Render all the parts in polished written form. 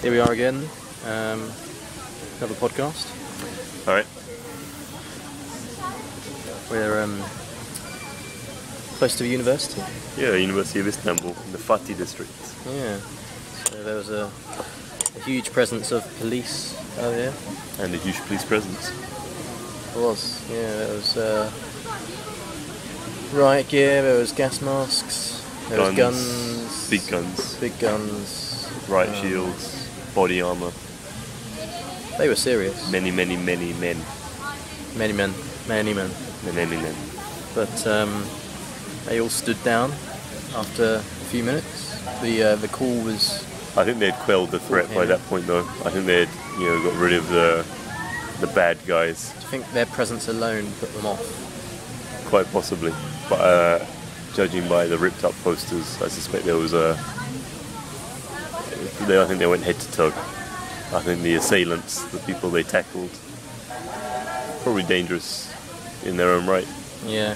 Here we are again, another podcast. Alright. We're close to the university. Yeah, University of Istanbul, in the Fatih district. Yeah, so there was a huge presence of police earlier. And a huge police presence. There was, yeah, there was riot gear, there was gas masks, there was guns. Big guns. Big guns. Riot shields, body armour. They were serious. Many men. Many men. Many men. But they all stood down after a few minutes. The call was... I think they'd quelled the threat by that point though. I think they'd, got rid of the bad guys. Do you think their presence alone put them off? Quite possibly. But judging by the ripped up posters, I suspect there was I think they went head to toe. I think the assailants, the people they tackled, probably dangerous in their own right. Yeah,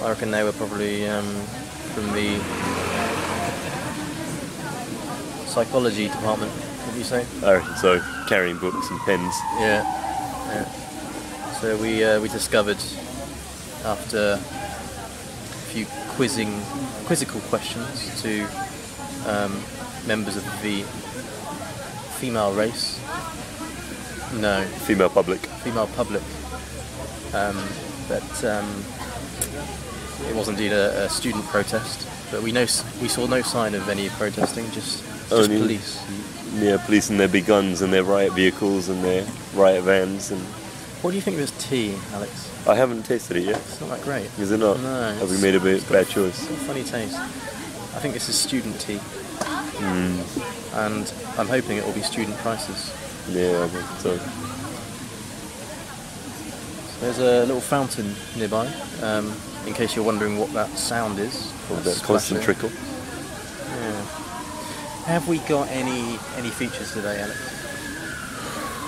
I reckon they were probably from the psychology department, would you say? I reckon so, carrying books and pens. Yeah. So we discovered, after a few quizzical questions to members of the female race. No. Female public. That it was indeed a student protest, but we saw no sign of any protesting, just police. Yeah, police and their big guns and their riot vehicles and their riot vans. And what do you think of this tea, Alex? I haven't tasted it yet. It's not that great. Is it not? No. Have we made a bad choice? It's got a funny taste. I think this is student tea. And I'm hoping it will be student prices. Yeah, I think so. There's a little fountain nearby, in case you're wondering what that sound is. That constant trickle. Yeah. Have we got any features today, Alex?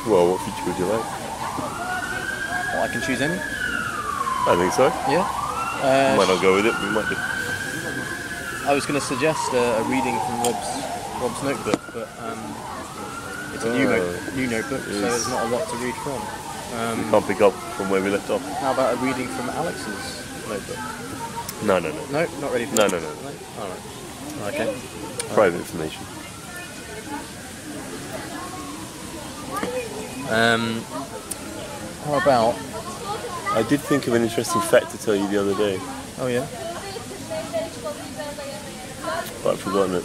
Well, what feature would you like? Well, I can choose any. I think so. Yeah. We might not go with it, we might do. I was going to suggest a reading from Rob's notebook, but it's a new notebook, so there's not a lot to read from. We can't pick up from where we left off. How about a reading from Alex's notebook? No. No, not ready for No. Alright. Okay. Private information. How about... I did think of an interesting fact to tell you the other day. Oh yeah? But I've forgotten it.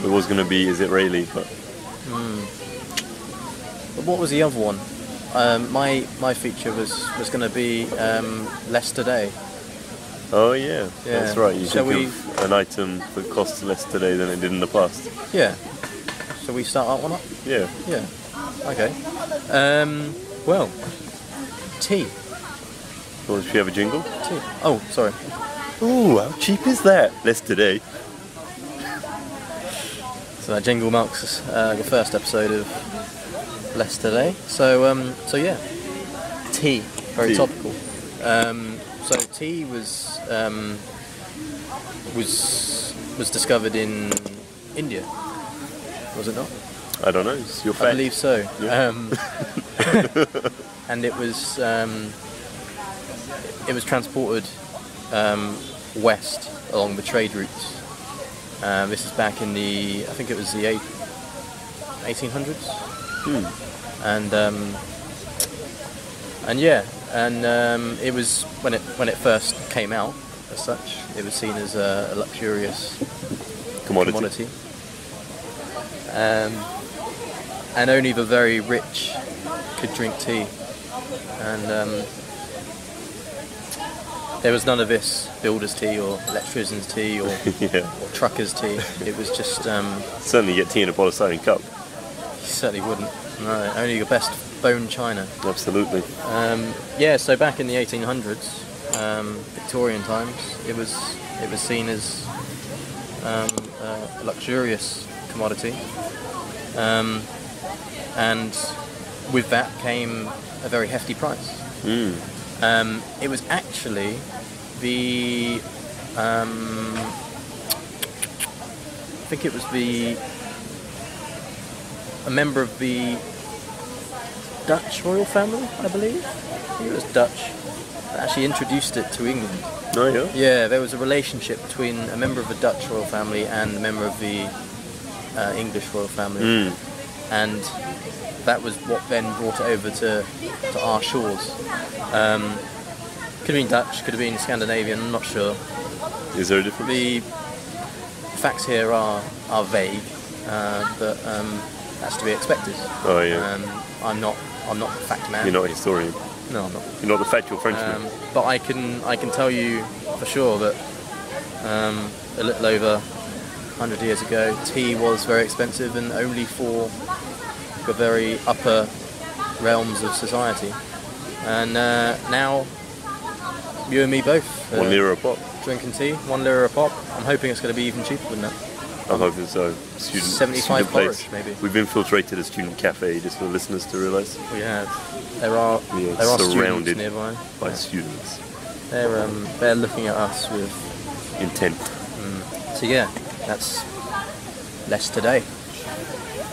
It was going to be, is it Rayleigh? But what was the other one? My feature was going to be less today. Oh yeah, that's right. You think of an item that costs less today than it did in the past. Yeah. Shall we start that one up? Yeah. Yeah. Okay. Well, tea. Well, should we have a jingle? Tea. Oh, sorry. Ooh, how cheap is that? Less today. So that jingle marks the first episode of Less Today. So yeah, tea, very topical. So tea was discovered in India, was it not? I don't know. It's your fact. I believe so. Yeah. And it was transported west along the trade routes. This is back in I think it was the 1800s. And it was when it first came out, as such, it was seen as a luxurious commodity. And only the very rich could drink tea, and there was none of this builder's tea or electrician's tea or trucker's tea. It was just certainly get tea in a polystyrene cup. You certainly wouldn't. No, only your best bone china. Absolutely. So back in the 1800s, Victorian times, it was seen as a luxurious commodity, and with that came a very hefty price. It was actually the I think it was the a member of the Dutch royal family, I believe. I think it was Dutch. That actually introduced it to England. Oh yeah. Yeah, there was a relationship between a member of the Dutch royal family and a member of the English royal family, and that was what then brought it over to our shores. Could have been Dutch, could have been Scandinavian, I'm not sure. Is there a difference? The facts here are vague, but that's to be expected. Oh yeah. I'm not a fact man. You're not a historian. No, I'm not. You're not the factual Frenchman. But I can tell you for sure that a little over 100 years ago, tea was very expensive and only for the very upper realms of society. And now, you and me both. €1 a pop. Drinking tea, €1 a pop. I'm hoping it's going to be even cheaper than that. I'm hoping so. 75 student porridge, place. maybe. We've infiltrated a student cafe, just for the listeners to realise. We have. There are surrounded students nearby. by students. They're looking at us with Intent. So yeah, that's less today.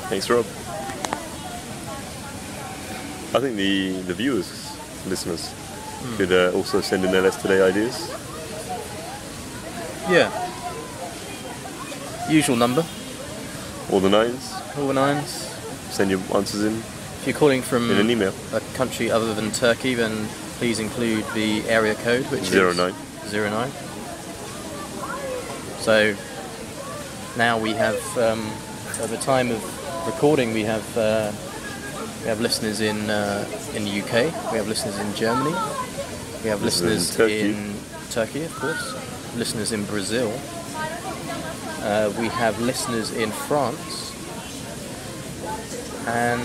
Thanks, Rob. I think the viewers, listeners, could also send in their less today ideas. Yeah. Usual number. All the nines. All the nines. Send your answers in If you're calling from an email. a country other than Turkey, then please include the area code, which 09. is 09. So now we have, at the time of recording, we have listeners in the UK. We have listeners in Germany. We have listeners in Turkey, of course. Listeners in Brazil. We have listeners in France. And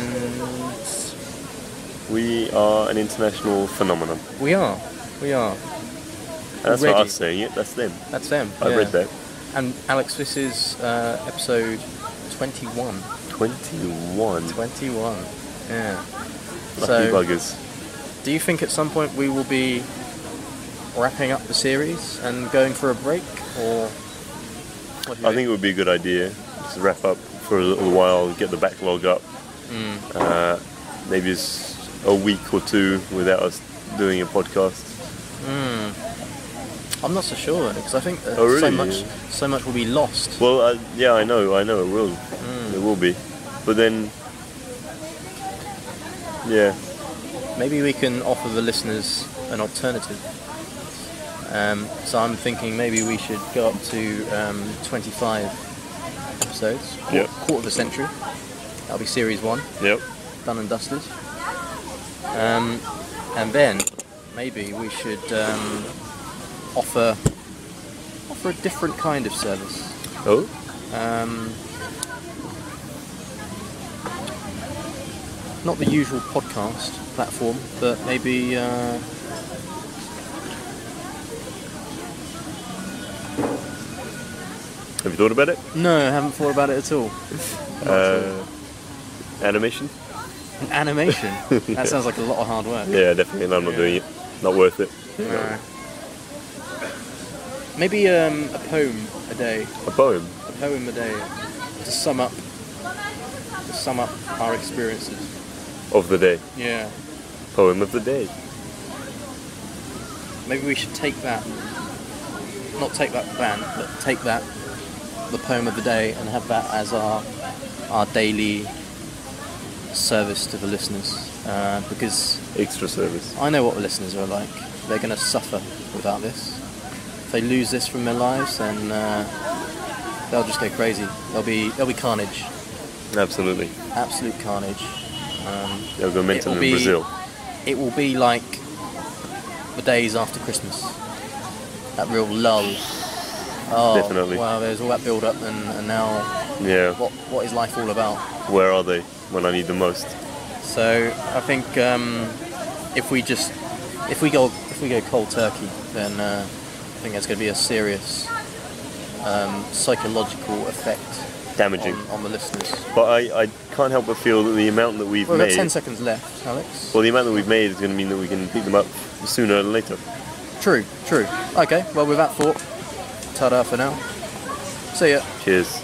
we are an international phenomenon. we are. That's Already. not us saying it, that's them. That's them. I read that. And Alex, this is episode 21. 21. 21. Yeah. Lucky So, buggers. do you think at some point we will be wrapping up the series and going for a break, or what do you I think it would be a good idea just to wrap up for a little while, get the backlog up. Maybe it's a week or two without us doing a podcast. I'm not so sure, because I think that Oh, really? so much will be lost. Well, yeah, I know it will. It will be. But then, yeah. Maybe we can offer the listeners an alternative. So I'm thinking maybe we should go up to 25 episodes, quarter of a century. That'll be series 1, Yep. done and dusted. And then maybe we should offer a different kind of service. Oh? Not the usual podcast platform, but maybe Have you thought about it? no, I haven't thought about it at all. Animation? An animation? That sounds like a lot of hard work. Yeah, definitely. And I'm not doing it. Not worth it. No. Maybe a poem a day. A poem? A poem a day to sum up our experiences. Of the day. Yeah. Poem of the day. Maybe we should take that. Not take that band, but take that, the poem of the day, and have that as our daily service to the listeners. Because Extra service. I know what the listeners are like. They're going to suffer without this. If they lose this from their lives, then they'll just go crazy. There'll be carnage. Absolutely. Absolute carnage. They'll go mental in be- Brazil. It will be like the days after Christmas. That real lull. Oh, Definitely. wow, there's all that build-up, and now Yeah. what is life all about? Where are they when I need them most? So I think if we go cold turkey, then I think there's going to be a serious psychological effect Damaging. on the listeners. But I can't help but feel that the amount that we've Well, we've made... got 10 seconds left, Alex. Well, the amount that we've made is going to mean that we can pick them up sooner than later. True. Okay, well, with that thought, ta-da for now. See ya. Cheers.